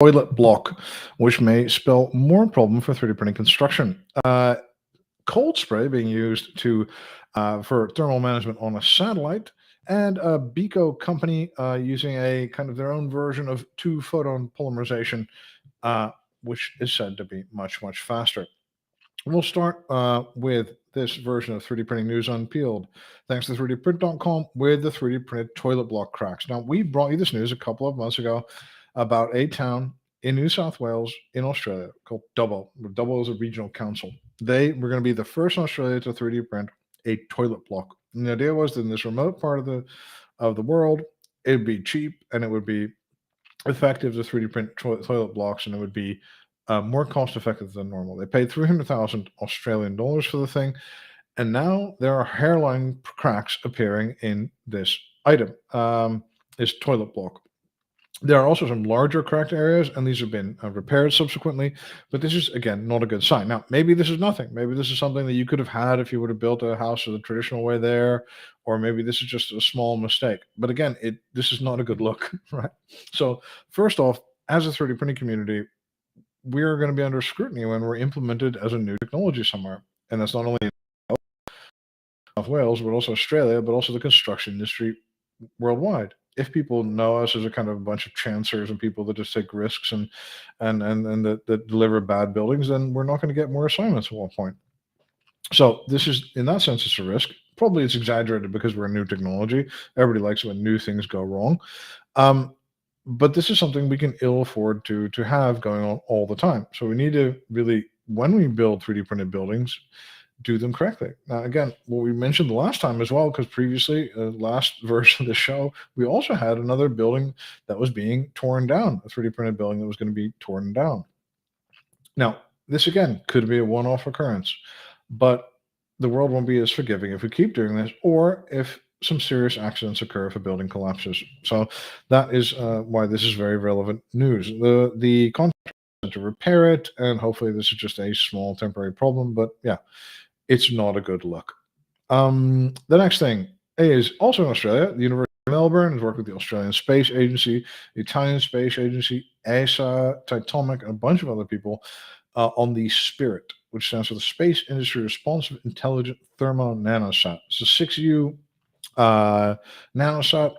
toilet block, which may spell more problem for 3D printing construction. Cold spray being used for thermal management on a satellite, and a Bico company using a kind of their own version of two-photon polymerization, uh, which is said to be much, much faster. We'll start with this version of 3D Printing News Unpeeled, thanks to 3dprint.com with the 3D printed toilet block cracks. Now, we brought you this news a couple of months ago about a town in New South Wales in Australia called Dubbo. Dubbo is a regional council. They were going to be the first in Australia to 3D print a toilet block. And the idea was that in this remote part of the world, it'd be cheap and it would be effective to 3D print toilet blocks, and it would be more cost effective than normal. They paid 300,000 Australian dollars for the thing, and now there are hairline cracks appearing in this item, this toilet block. There are also some larger cracked areas, and these have been repaired subsequently, but this is, again, not a good sign. Now, maybe this is nothing. Maybe this is something that you could have had if you would have built a house the traditional way there, or maybe this is just a small mistake. But again, this is not a good look, right? So first off, as a 3D printing community, we're going to be under scrutiny when we're implemented as a new technology somewhere. And that's not only in South Wales, but also Australia, but also the construction industry worldwide. If people know us as a kind of a bunch of chancers and people that just take risks and that deliver bad buildings, then we're not going to get more assignments at one point. So this is, in that sense, it's a risk. Probably it's exaggerated because we're a new technology. Everybody likes when new things go wrong. But this is something we can ill afford to have going on all the time. So we need to really, when we build 3D printed buildings, do them correctly. Now, again, what we mentioned the last time as well, because previously, last version of the show, we also had another building that was being torn down, a 3D printed building that was going to be torn down. Now, this again could be a one-off occurrence, but the world won't be as forgiving if we keep doing this, or if some serious accidents occur if a building collapses. So that is why this is very relevant news. The contractor to repair it, and hopefully this is just a small temporary problem, but yeah, it's not a good look. The next thing is also in Australia. The University of Melbourne has worked with the Australian Space Agency, the Italian Space Agency, ESA, Titomic, and a bunch of other people on the SPIRIT, which stands for the Space Industry Responsive Intelligent Thermo Nanosat. It's a 6U nanosat,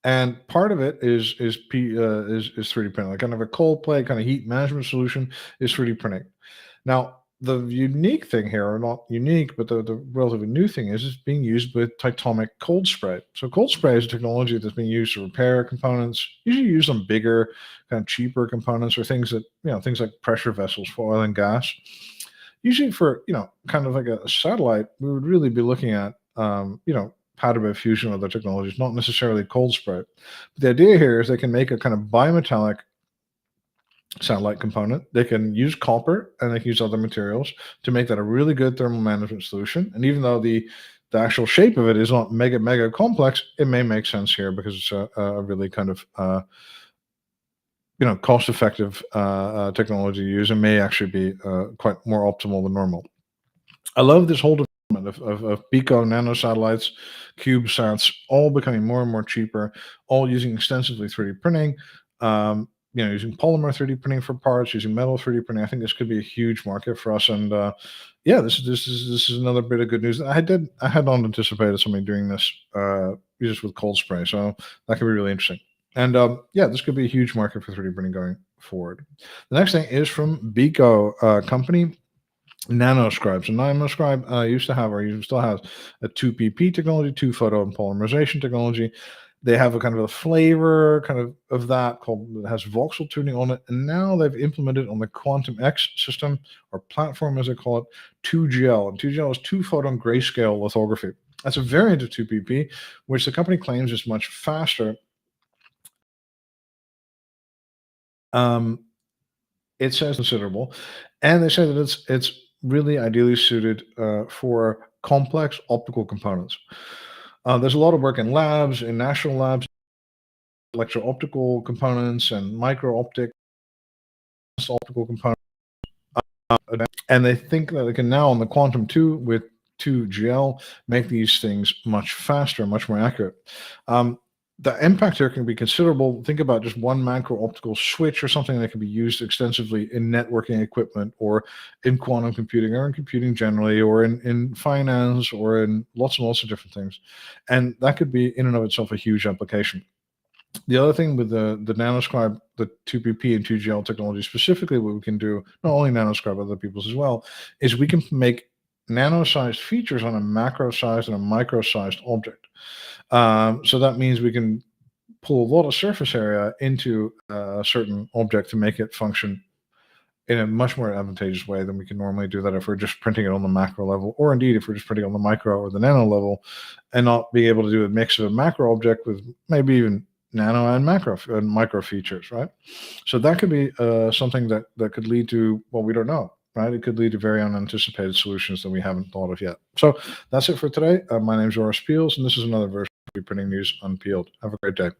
and part of it is 3D printing, like kind of a cold plate kind of heat management solution is 3D printing. Now, the unique thing here, or not unique, but the relatively new thing is being used with Titomic cold spray. So cold spray is a technology that's being used to repair components, usually used on bigger, kind of cheaper components, or things that, things like pressure vessels for oil and gas. Usually for, kind of like a satellite, we would really be looking at, powder bed fusion or other technologies, not necessarily cold spray. But the idea here is they can make a kind of bimetallic satellite component. They can use copper and they can use other materials to make that a really good thermal management solution. And even though the actual shape of it is not mega complex, it may make sense here because it's a really kind of cost effective technology to use, and may actually be quite more optimal than normal. I love this whole development of Bico nanosatellites, CubeSats, all becoming more and more cheaper, all using extensively 3D printing. Using polymer 3D printing for parts, using metal 3D printing. I think this could be a huge market for us. And this is another bit of good news. I had not anticipated somebody doing this just with cold spray, so that could be really interesting. And this could be a huge market for 3D printing going forward. The next thing is from Bico company, Nanoscribe. So Nanoscribe used to have, or even still has, a 2PP technology, two-photon polymerization technology. They have a kind of a flavor of that that has voxel tuning on it. And now they've implemented on the Quantum X system, or platform as they call it, 2GL. And 2GL is two-photon grayscale lithography. That's a variant of 2PP, which the company claims is much faster. It says considerable. And they say that it's really ideally suited for complex optical components. There's a lot of work in labs, in national labs, electro-optical components and micro-optic optical components. And they think that they can now, on the Quantum 2 with 2GL, make these things much faster, much more accurate. the impact here can be considerable. Think about just one macro optical switch or something that can be used extensively in networking equipment or in quantum computing or in computing generally or in finance or in lots and lots of different things. And that could be in and of itself a huge application. The other thing with the Nanoscribe, the 2PP and 2GL technology specifically, what we can do, not only Nanoscribe, other people's as well, is we can make nano-sized features on a macro-sized and a micro-sized object. So that means we can pull a lot of surface area into a certain object to make it function in a much more advantageous way than we can normally do that if we're just printing it on the macro level, or indeed if we're just printing on the micro or the nano level, and not be able to do a mix of a macro object with maybe even nano and macro and micro features, right? So that could be something that could lead to, well, we don't know, right? It could lead to very unanticipated solutions that we haven't thought of yet. So that's it for today. My name is Joris Peels, and this is another version of 3D Printing News Unpeeled. Have a great day.